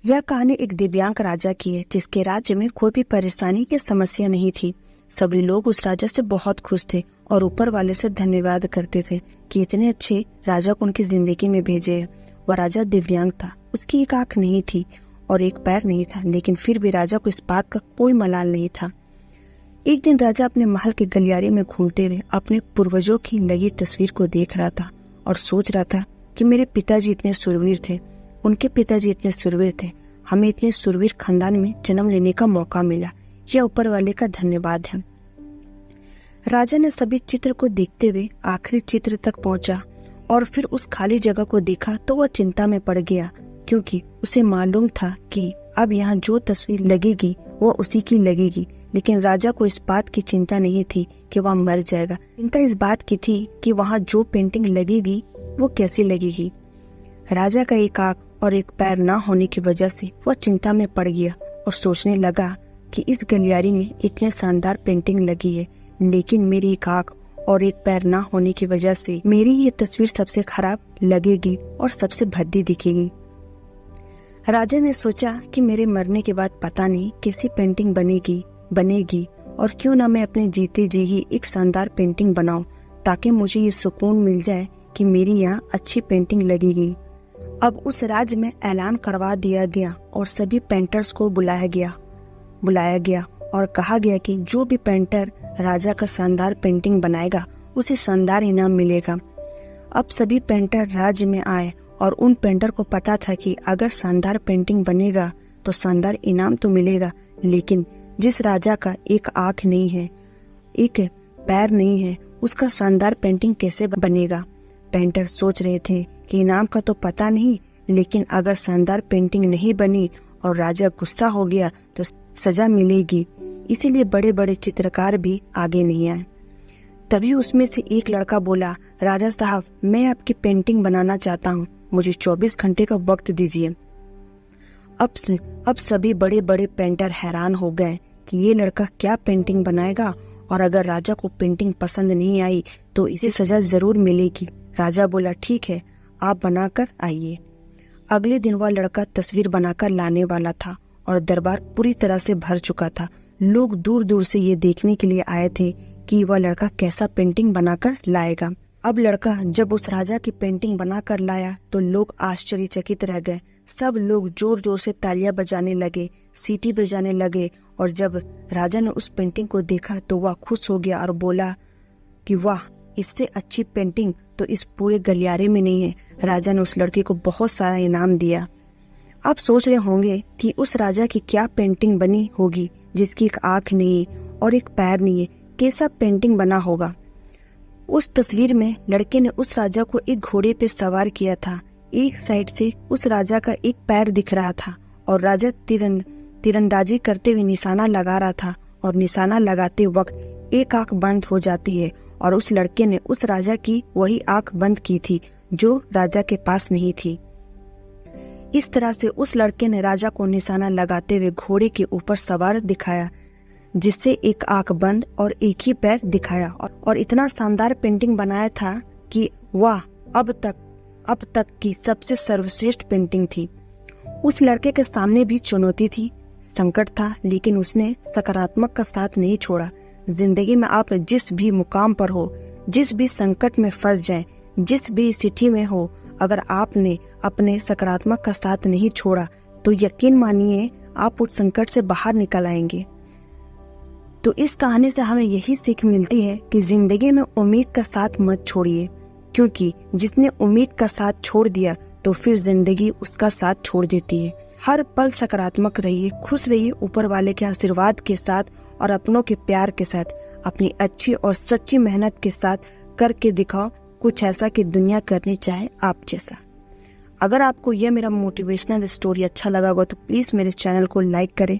यह कहानी एक दिव्यांग राजा की है जिसके राज्य में कोई भी परेशानी की समस्या नहीं थी। सभी लोग उस राजा से बहुत खुश थे और ऊपर वाले से धन्यवाद करते थे कि इतने अच्छे राजा को उनकी जिंदगी में भेजे। वह राजा दिव्यांग था, उसकी एक आंख नहीं थी और एक पैर नहीं था, लेकिन फिर भी राजा को इस बात का कोई मलाल नहीं था। एक दिन राजा अपने महल के गलियारे में घूमते हुए अपने पूर्वजों की लगी तस्वीर को देख रहा था और सोच रहा था कि मेरे पिताजी इतने सुरवीर थे, उनके पिताजी इतने सुरवीर थे, हमें इतने सुरवीर खानदान में जन्म लेने का मौका मिला, यह ऊपर वाले का धन्यवाद है। राजा ने सभी चित्र को देखते हुए आखिरी चित्र तक पहुंचा और फिर उस खाली जगह को देखा तो वह चिंता में पड़ गया, क्योंकि उसे मालूम था कि अब यहाँ जो तस्वीर लगेगी वो उसी की लगेगी। लेकिन राजा को इस बात की चिंता नहीं थी कि वह मर जाएगा, चिंता इस बात की थी कि वहाँ जो पेंटिंग लगेगी वो कैसी लगेगी। राजा का एक आंख और एक पैर ना होने की वजह से वह चिंता में पड़ गया और सोचने लगा कि इस गलियारे में इतने शानदार पेंटिंग लगी है, लेकिन मेरी एक आंख और एक पैर ना होने की वजह से मेरी ये तस्वीर सबसे खराब लगेगी और सबसे भद्दी दिखेगी। राजा ने सोचा कि मेरे मरने के बाद पता नहीं कैसी पेंटिंग बनेगी और क्यों ना मैं अपने जीते जी ही एक शानदार पेंटिंग बनाऊं, ताकि मुझे ये सुकून मिल जाए कि मेरी यहाँ अच्छी पेंटिंग लगेगी। अब उस राज्य में ऐलान करवा दिया गया और सभी पेंटर्स को बुलाया गया और कहा गया कि जो भी पेंटर राजा का शानदार पेंटिंग बनाएगा उसे शानदार इनाम मिलेगा। अब सभी पेंटर राज्य में आए और उन पेंटर को पता था कि अगर शानदार पेंटिंग बनेगा तो शानदार इनाम तो मिलेगा, लेकिन जिस राजा का एक आंख नहीं है, एक पैर नहीं है, उसका शानदार पेंटिंग कैसे बनेगा। पेंटर सोच रहे थे कि इनाम का तो पता नहीं, लेकिन अगर शानदार पेंटिंग नहीं बनी और राजा गुस्सा हो गया तो सजा मिलेगी, इसीलिए बड़े बड़े चित्रकार भी आगे नहीं आए। तभी उसमें से एक लड़का बोला, राजा साहब, मैं आपकी पेंटिंग बनाना चाहता हूँ, मुझे 24 घंटे का वक्त दीजिए। अब सभी बड़े बड़े पेंटर हैरान हो गए कि ये लड़का क्या पेंटिंग बनाएगा, और अगर राजा को पेंटिंग पसंद नहीं आई तो इसे सजा जरूर मिलेगी। राजा बोला, ठीक है, आप बनाकर आइए। अगले दिन वह लड़का तस्वीर बनाकर लाने वाला था और दरबार पूरी तरह से भर चुका था। लोग दूर दूर से ये देखने के लिए आए थे कि वह लड़का कैसा पेंटिंग बनाकर लाएगा। अब लड़का जब उस राजा की पेंटिंग बनाकर लाया तो लोग आश्चर्यचकित रह गए। सब लोग जोर जोर से तालियां बजाने लगे, सीटी बजाने लगे, और जब राजा ने उस पेंटिंग को देखा तो वह खुश हो गया और बोला कि वाह, इससे अच्छी पेंटिंग तो इस पूरे गलियारे में नहीं है। राजा ने उस लड़के को बहुत सारा इनाम दिया। आप सोच रहे होंगे कि उस राजा की क्या पेंटिंग बनी होगी जिसकी एक आंख नहीं और एक पैर नहीं है, कैसा पेंटिंग बना होगा। उस तस्वीर में लड़के ने उस राजा को एक घोड़े पे सवार किया था। एक साइड से उस राजा का एक पैर दिख रहा था और राजा तीरंदाजी करते हुए निशाना लगा रहा था, और निशाना लगाते वक्त एक आंख बंद हो जाती है और उस लड़के ने उस राजा की वही आंख बंद की थी जो राजा के पास नहीं थी। इस तरह से उस लड़के ने राजा को निशाना लगाते हुए घोड़े के ऊपर सवार दिखाया, जिससे एक आंख बंद और एक ही पैर दिखाया, और इतना शानदार पेंटिंग बनाया था कि वाह, अब तक की सबसे सर्वश्रेष्ठ पेंटिंग थी। उस लड़के के सामने भी चुनौती थी, संकट था, लेकिन उसने सकारात्मक का साथ नहीं छोड़ा। जिंदगी में आप जिस भी मुकाम पर हो, जिस भी संकट में फंस जाएं, जिस भी स्थिति में हो, अगर आपने अपने सकारात्मक का साथ नहीं छोड़ा तो यकीन मानिए आप उस संकट से बाहर निकल आएंगे। तो इस कहानी से हमें यही सीख मिलती है कि जिंदगी में उम्मीद का साथ मत छोड़िए, क्योंकि जिसने उम्मीद का साथ छोड़ दिया तो फिर जिंदगी उसका साथ छोड़ देती है। हर पल सकारात्मक रहिए, खुश रहिए, ऊपर वाले के आशीर्वाद के साथ और अपनों के प्यार के साथ, अपनी अच्छी और सच्ची मेहनत के साथ करके दिखाओ कुछ ऐसा कि दुनिया करनी चाहे आप जैसा। अगर आपको यह मेरा मोटिवेशनल स्टोरी अच्छा लगा होगा तो प्लीज मेरे चैनल को लाइक करें,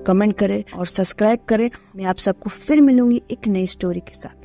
कमेंट करें और सब्सक्राइब करें। मैं आप सबको फिर मिलूंगी एक नई स्टोरी के साथ।